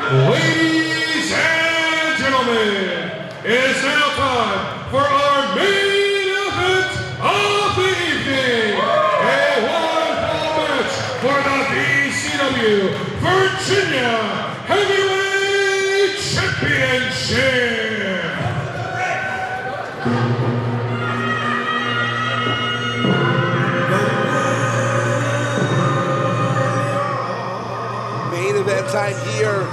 Ladies and gentlemen, it's now time for our main event of the evening. A one-fall match for the BCW Virginia Heavyweight Championship. Main event time here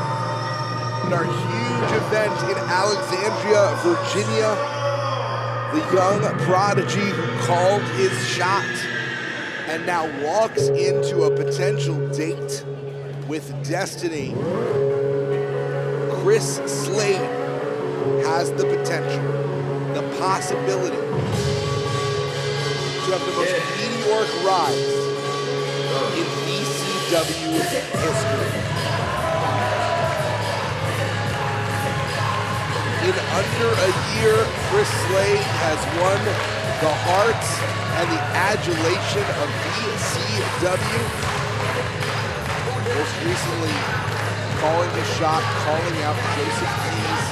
in our huge event in Alexandria, Virginia. The young prodigy who called his shot and now walks into a potential date with destiny. Chris Slade has the potential, the possibility to have the most meteoric rise in BCW history. In under a year, Chris Slade has won the hearts and the adulation of BCW. Most recently, calling his shot, calling out Joseph Keys,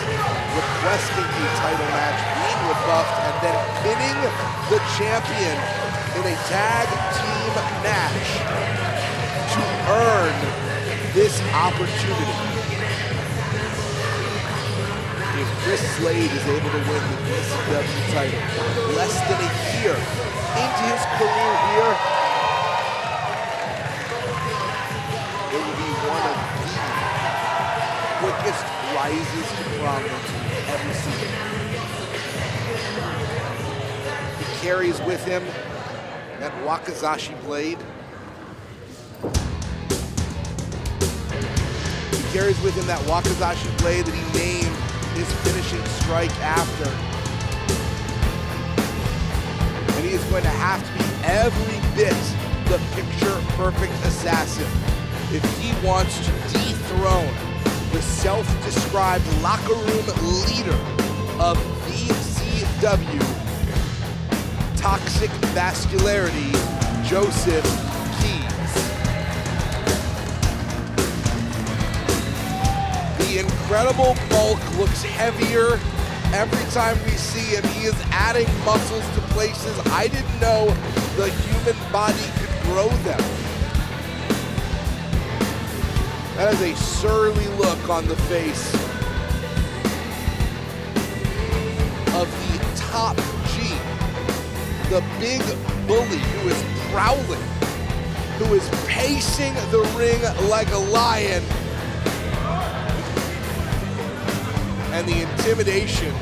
requesting a title match, being rebuffed, and then pinning the champion in a tag team match to earn this opportunity. If Chris Slade is able to win the BCW title less than a year into his career here, it will be one of the quickest rises to prominence we've ever seen. He carries with him that Wakizashi blade. He carries with him that Wakizashi blade that he named his finishing strike after. And he is going to have to be every bit the picture-perfect assassin if he wants to dethrone the self-described locker room leader of BCW, Toxic Vascularity, Joseph Keys. The incredible bulk looks heavier every time we see him. He is adding muscles to places I didn't know the human body could grow them. That is a surly look on the face of the top G, the big bully who is prowling, who is pacing the ring like a lion. And the intimidation,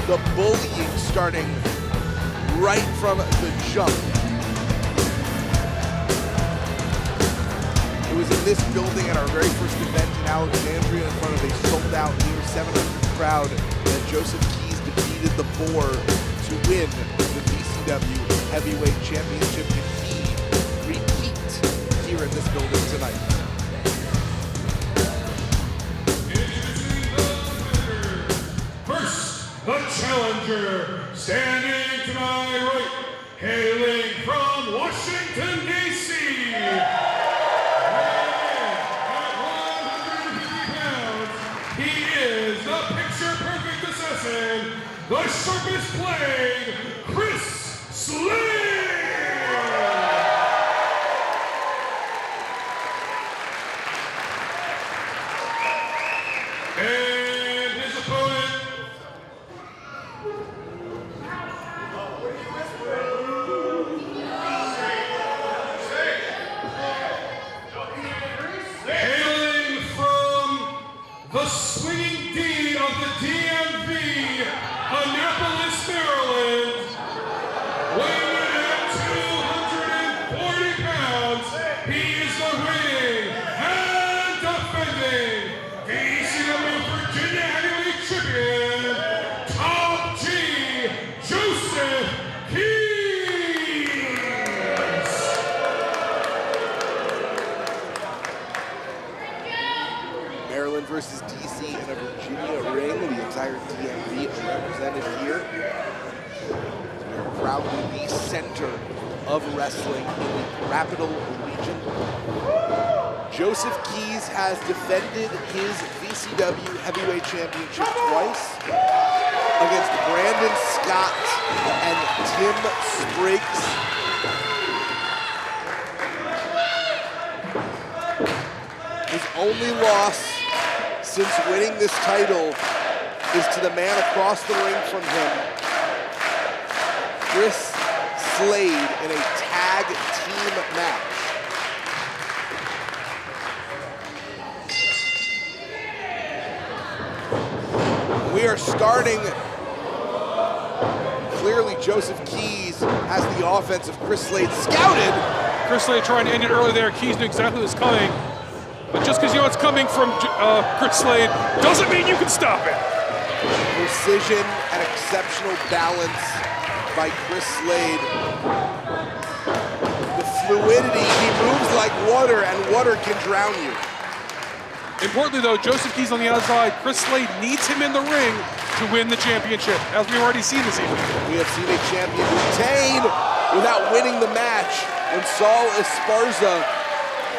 the bullying starting right from the jump. It was in this building at our very first event in Alexandria in front of a sold-out near 700 crowd that Joseph Keys defeated the Boar to win the BCW Heavyweight Championship. And he repeat here in this building tonight. The challenger, standing to my right, hailing from Washington, D.C. At 150 pounds, he is the picture-perfect assassin, the sharpest blade, Chris Slade! And his opponent, hailing from the swinging D of the DMV, Annapolis, Maryland, weighing in at 240 pounds, he is the reigning and defending BCW Virginia Heavyweight Champion, Top G, Joseph Keys. Maryland versus DC in a Virginia ring. The entire DMV is represented here. We are proudly the center of wrestling in the Capital Region. Joseph Keys has defended his VCW Heavyweight Championship twice against Brandon Scott and Tim Spriggs. His only loss since winning this title is to the man across the ring from him, Chris Slade, in a tag team match. We are starting. Clearly, Joseph Keys has the offense of Chris Slade scouted. Chris Slade trying to end it early there. Keys knew exactly what's coming. But just because you know it's coming from Chris Slade doesn't mean you can stop it. Precision and exceptional balance by Chris Slade. The fluidity, he moves like water, and water can drown you. Importantly though, Joseph Keys on the outside, Chris Slade needs him in the ring to win the championship, as we've already seen this evening. We have seen a champion retain without winning the match when Saul Esparza.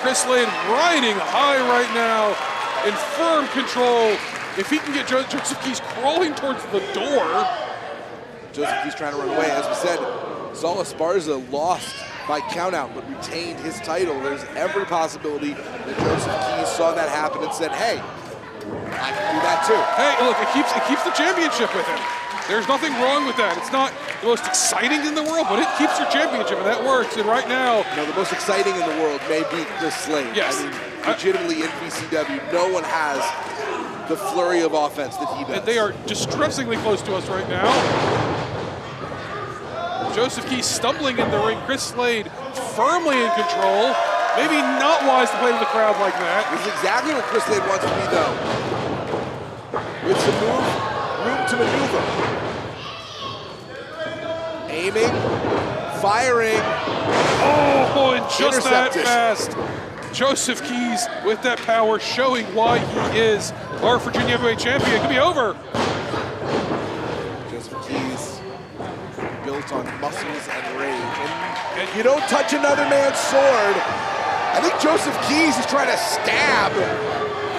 Chris Slade riding high right now, in firm control. If he can get Joseph Keys crawling towards the door. Joseph Keys trying to run away. As we said, Saul Esparza lost by countout, but retained his title. There's every possibility that Joseph Keys saw that happen and said, hey, I can do that too. Hey, look, it keeps the championship with him. There's nothing wrong with that. It's not the most exciting in the world, but it keeps your championship, and that works. And right now, the most exciting in the world may be Chris Slade. Yes. I mean, legitimately in VCW, no one has the flurry of offense that he does. And they are distressingly close to us right now. Joseph Keys stumbling in the ring. Chris Slade firmly in control. Maybe not wise to play to the crowd like that. This is exactly what Chris Slade wants to be, though. With some room to maneuver. Aiming, firing. Oh, and just that fast. Joseph Keys with that power, showing why he is our Virginia Heavyweight Champion. It could be over. Joseph Keys, built on muscles and rage. And you don't touch another man's sword. I think Joseph Keys is trying to stab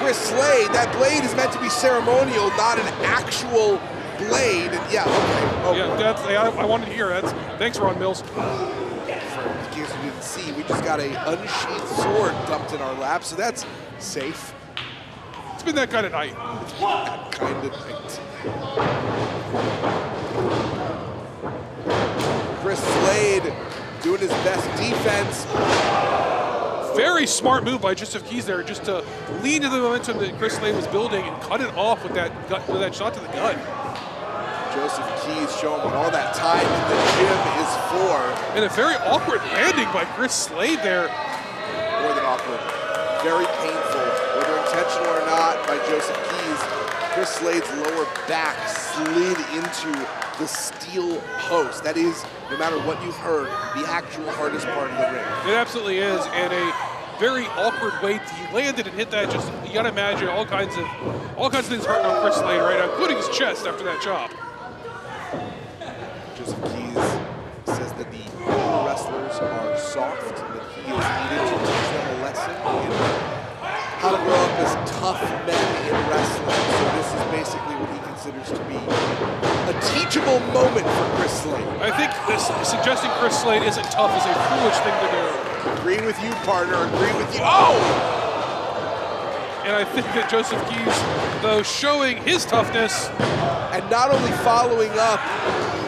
Chris Slade. That blade is meant to be ceremonial, not an actual blade. And yeah, okay. Oh, yeah, I wanted to hear that. Thanks, Ron Mills. In case you didn't see, we just got a unsheathed sword dumped in our lap, so that's safe. It's been that kind of night. It's been that kind of night. Chris Slade doing his best defense. Very smart move by Joseph Keys there, just to lean to the momentum that Chris Slade was building and cut it off with that shot to the gut. Joseph Keys showing what all that time in the gym is for. And a very awkward landing by Chris Slade there. More than awkward. Very painful, whether intentional or not, by Joseph Keys. Chris Slade's lower back slid into the steel post. That is, no matter what you've heard, the actual hardest part of the ring. It absolutely is, and a very awkward way he landed and hit that. Just, you gotta imagine all kinds of things hurting on Chris Slade right now, including his chest after that chop. Joseph Keys says that the older wrestlers are soft, that he is needed to teach them a lesson in how to grow up as tough men in wrestling. So this is basically what he considers to be a teachable moment for Chris Slade. I think suggesting Chris Slade isn't tough is a foolish thing to do. Agree with you, partner. Agree with you. Oh! And I think that Joseph Keys, though, showing his toughness. And not only following up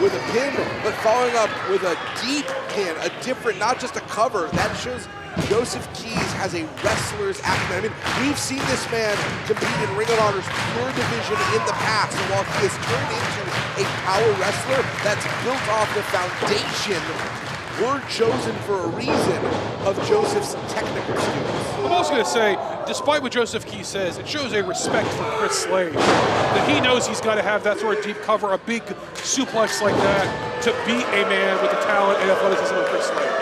with a pin, but following up with a deep pin, a different, not just a cover. That shows Joseph Keys has a wrestler's acumen. I mean, we've seen this man compete in Ring of Honor's pure division in the past. And while he has turned into a power wrestler that's built off the foundation, were chosen for a reason, of Joseph's technical skills. I'm also going to say, despite what Joseph Keys says, it shows a respect for Chris Slade. That he knows he's got to have that sort of deep cover, a big suplex like that, to beat a man with the talent and athleticism of Chris Slade.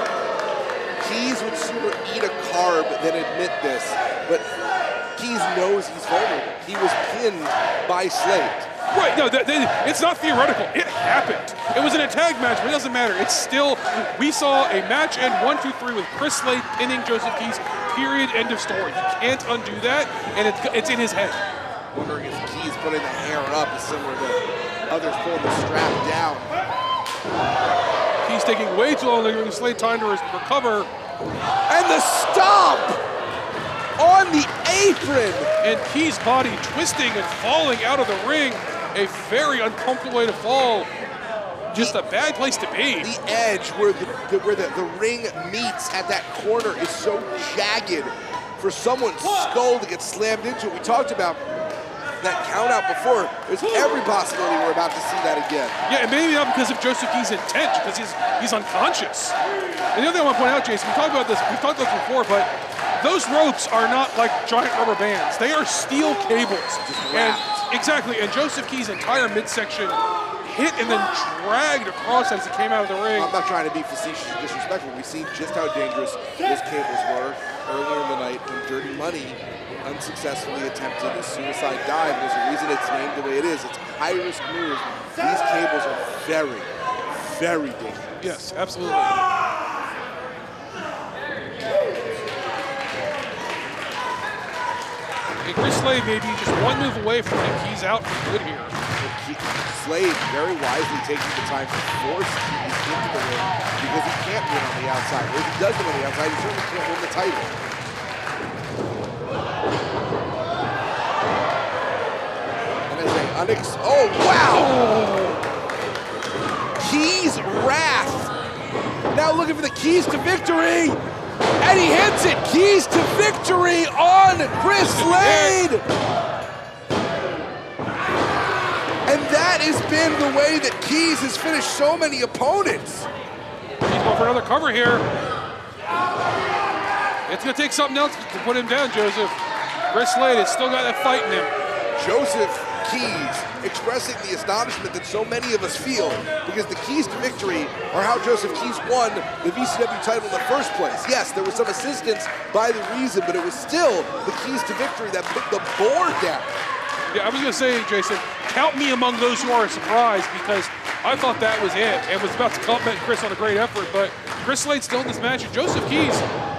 Keys would sooner eat a carb than admit this, but Keys knows he's vulnerable. He was pinned by Slade. Right, no, it's not theoretical. It happened. It was in a tag match, but it doesn't matter. It's still, we saw a match end 1, 2, 3 with Chris Slade pinning Joseph Keys. period, end of story. He can't undo that, and it's in his head. Wondering if Keys putting the hair up is similar to others pulling the strap down. He's taking way too long, giving Slade time to recover. And the stomp on the apron. And Keys' body twisting and falling out of the ring. A very uncomfortable way to fall. Just a bad place to be. The edge where the ring meets at that corner is so jagged for someone's skull to get slammed into. We talked about that count out before. There's every possibility we're about to see that again. Yeah, and maybe not because of Joseph Keys' intent, because he's unconscious. And the other thing I want to point out, Jason, we've talked about this before, but those ropes are not like giant rubber bands. They are steel cables. Exactly, and Joseph Keys' entire midsection hit and then dragged across as he came out of the ring. I'm not trying to be facetious or disrespectful. We've seen just how dangerous those cables were earlier in the night when Dirty Money unsuccessfully attempted a suicide dive. There's a reason it's named the way it is. It's a high-risk move. These cables are very, very dangerous. Yes, absolutely. And Chris Slade may be just one move away from getting Keys out for good here. Slade very wisely taking the time to force Keys into the ring because he can't win on the outside. Or if he does win on the outside, he certainly can't win the title. Oh, wow! Keys wrath. Now looking for the keys to victory. And he hits it. Keys to victory on Chris Slade. And that has been the way that Keys has finished so many opponents. He's going for another cover here. It's going to take something else to put him down, Joseph. Chris Slade has still got that fight in him. Joseph Keys expressing the astonishment that so many of us feel because the keys to victory are how Joseph Keys won the VCW title in the first place. Yes, there was some assistance by the Reason, but it was still the keys to victory that put the board down. Yeah, I was going to say, Jason, count me among those who are surprised because I thought that was it and was about to compliment Chris on a great effort, but Chris Slade's still in this match, and Joseph Keys.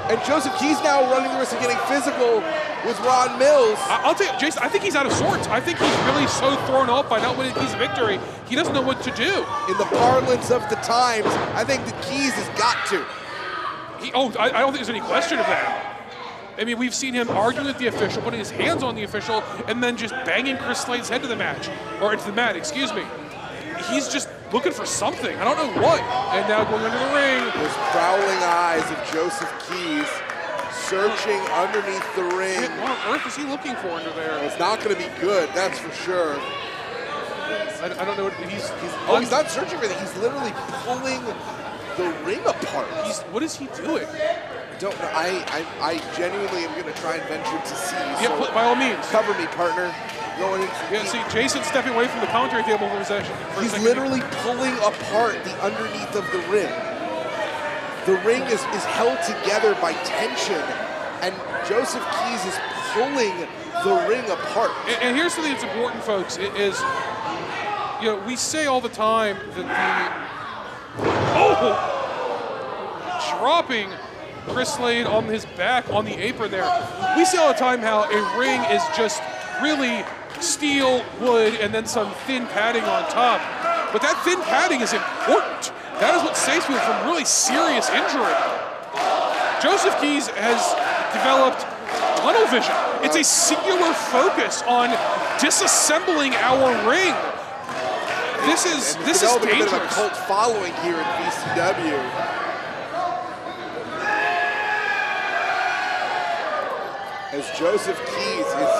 And Joseph Keys now running the risk of getting physical with Ron Mills. I'll tell you, Jason, I think he's out of sorts. I think he's really so thrown off by not winning Keys of victory, he doesn't know what to do. In the parlance of the times, I think that Keys has got to. I don't think there's any question of that. I mean, we've seen him arguing with the official, putting his hands on the official, and then just banging Chris Slade's head to the match, or into the mat, excuse me. He's just looking for something. I don't know what. And now going under the ring. Those prowling eyes of Joseph Keys searching underneath the ring. What on earth is he looking for under there? It's not going to be good, that's for sure. I don't know what he's not searching for anything. He's literally pulling the ring apart. What is he doing? I don't know. I genuinely am going to try and venture to see. Yeah, so by all means. Cover me, partner. Going into see, Jason's stepping away from the commentary table for a second. He's literally pulling apart the underneath of the ring. The ring is held together by tension, and Joseph Keys is pulling the ring apart. And here's something that's important, folks, is, we say all the time that dropping Chris Slade on his back on the apron there. We say all the time how a ring is just really steel, wood, and then some thin padding on top. But that thin padding is important. That is what saves people from really serious injury. Joseph Keys has developed tunnel vision. It's a singular focus on disassembling our ring. This is dangerous. A bit of a cult following here at VCW. As Joseph Keys is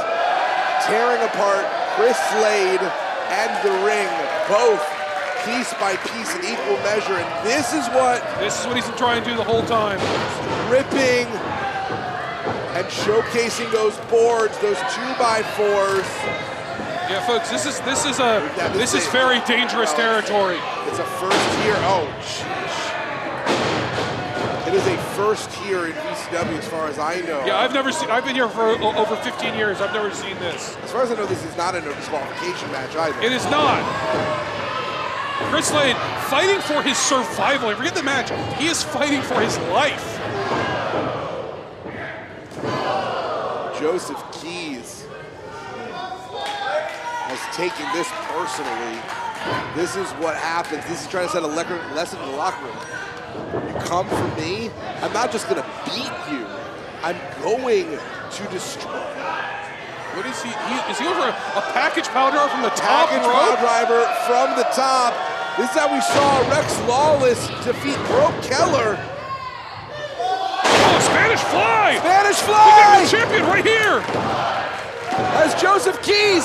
tearing apart Chris Slade and the ring, both piece by piece in equal measure, and this is what he's been trying to do the whole time. Ripping and showcasing those boards, those 2x4s. Yeah, folks, this is very dangerous territory. It's a first here. Oh, jeez. It is a first here in VCW as far as I know. Yeah, I've been here for over 15 years. I've never seen this. As far as I know, this is not a no disqualification match either. It is not. Chris Slade fighting for his survival. Forget the match. He is fighting for his life. Joseph Keys has taken this personally. This is what happens. This is trying to set a lesson in the locker room. You come for me, I'm not just gonna beat you, I'm going to destroy. What is he? Is he over a package power driver from the top Package rope? power driver from the top. This is how we saw Rex Lawless defeat Broke Keller. Oh, Spanish fly! Spanish We fly! got the champion right here! As Joseph Keys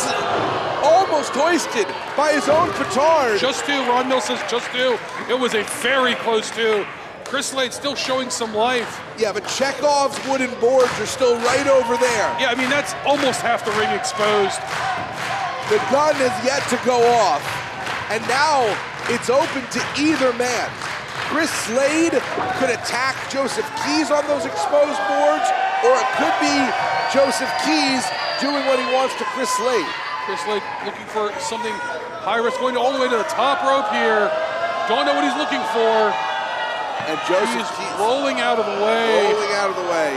almost hoisted by his own petard. Just two, Ron Mill says just two. It was a very close two. Chris Slade still showing some life. Yeah, but Chekhov's wooden boards are still right over there. Yeah, I mean, that's almost half the ring exposed. The gun has yet to go off, and now it's open to either man. Chris Slade could attack Joseph Keys on those exposed boards, or it could be Joseph Keys doing what he wants to Chris Slade. Chris Slade looking for something high risk, going all the way to the top rope here. Don't know what he's looking for. And Joseph He's Keys rolling out of the way. rolling out of the way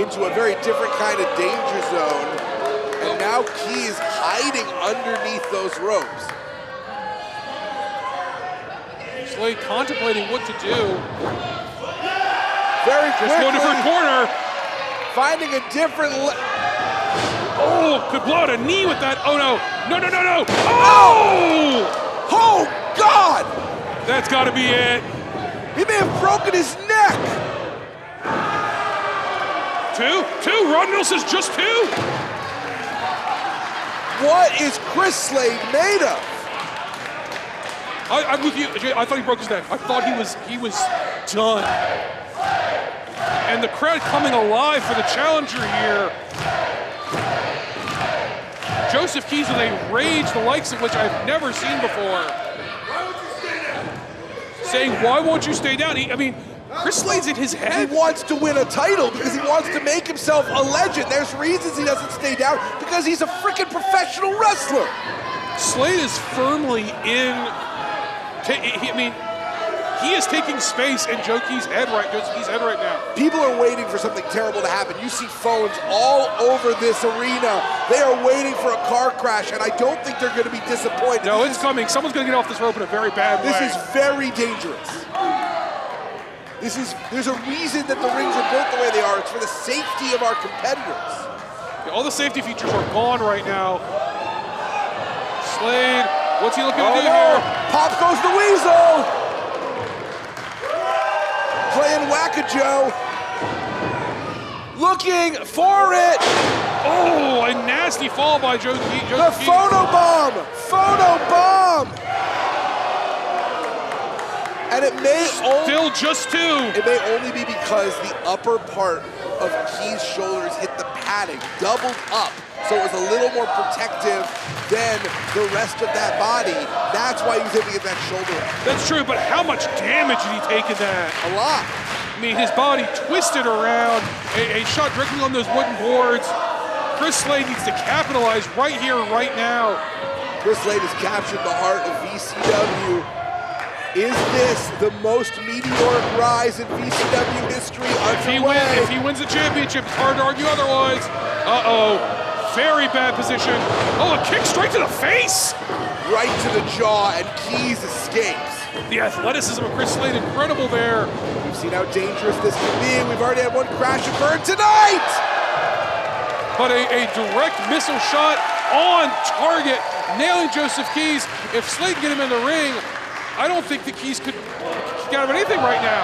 into a very different kind of danger zone. And now Keys hiding underneath those ropes. Slade contemplating what to do. Very Just go quickly different corner. finding a different. Oh, could blow out a knee with that. Oh no, no, no, no, no. Oh! Oh God! That's gotta be it. He may have broken his neck. Two, Ron Mill says just two. What is Chris Slade made of? I'm with you, Jay. I thought he broke his neck. I thought he was done. And the crowd coming alive for the challenger here. Joseph Keys with a rage the likes of which I've never seen before. Saying, why won't you stay down? I mean, Chris Slade's in his He head. wants to win a title because he wants to make himself a legend. There's reasons he doesn't stay down, because he's a freaking professional wrestler. Slade is firmly in. I mean, he is taking space in Joseph Keys' head right now. People are waiting for something terrible to happen. You see phones all over this arena. They are waiting for a car crash, and I don't think they're going to be disappointed. No, it's coming. Someone's going to get off this rope in a very bad way. This is very dangerous. There's a reason that the rings are built the way they are. It's for the safety of our competitors. Yeah, all the safety features are gone right now. Slade, what's he looking to do here? Pop goes the Weasel. Playing Whack-A-Joe. Looking for it. Oh, a nasty fall by Joseph Keys. The photobomb. Photobomb. And it may Still just two. It may only be because the upper part of Keys' shoulders hit the padding, doubled up, so it was a little more protective than the rest of that body. That's why he was able to get that shoulder up. That's true, but how much damage did he take in that? A lot. I mean, his body twisted around, a shot directly on those wooden boards. Chris Slade needs to capitalize right here, right now. Chris Slade has captured the heart of VCW. Is this the most meteoric rise in VCW history underway? If he wins the championship, it's hard to argue otherwise. Uh-oh, very bad position. Oh, a kick straight to the face. Right to the jaw, and Keys escapes. The athleticism of Chris Slade, incredible there. We've seen how dangerous this can be. We've already had one crash and burn tonight. But a direct missile shot on target, nailing Joseph Keys. If Slade can get him in the ring, I don't think the Keys could get out of anything right now.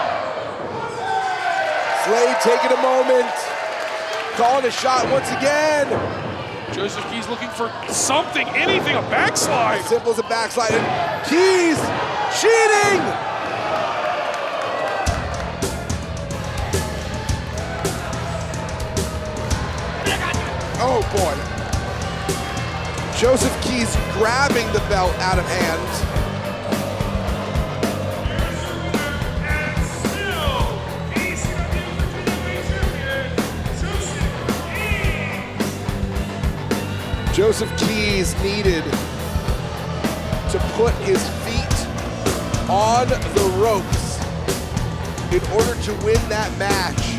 Slade taking a moment, calling a shot once again. Joseph Keys looking for something, anything, a backslide. Simple as a backslide. And Keys cheating. Oh boy. Joseph Keys grabbing the belt out of hand. Joseph Keys needed to put his feet on the ropes in order to win that match.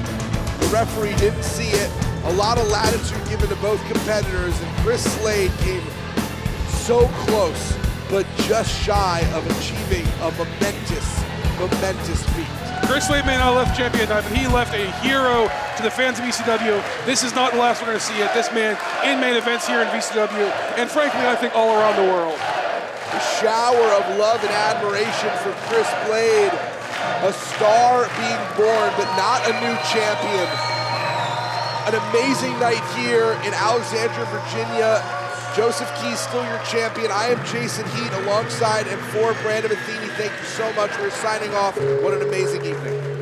The referee didn't see it. A lot of latitude given to both competitors, and Chris Slade came so close, but just shy of achieving a momentous feat. Chris Slade may not have left champion tonight, but he left a hero to the fans of ECW. This is not the last we're going to see it. This man in main events here in VCW, and frankly, I think all around the world. A shower of love and admiration for Chris Slade. A star being born, but not a new champion. An amazing night here in Alexandria, Virginia. Joseph Keys still your champion. I am Jason Heat alongside and for Brandon Metheny. Thank you so much for signing off. What an amazing evening.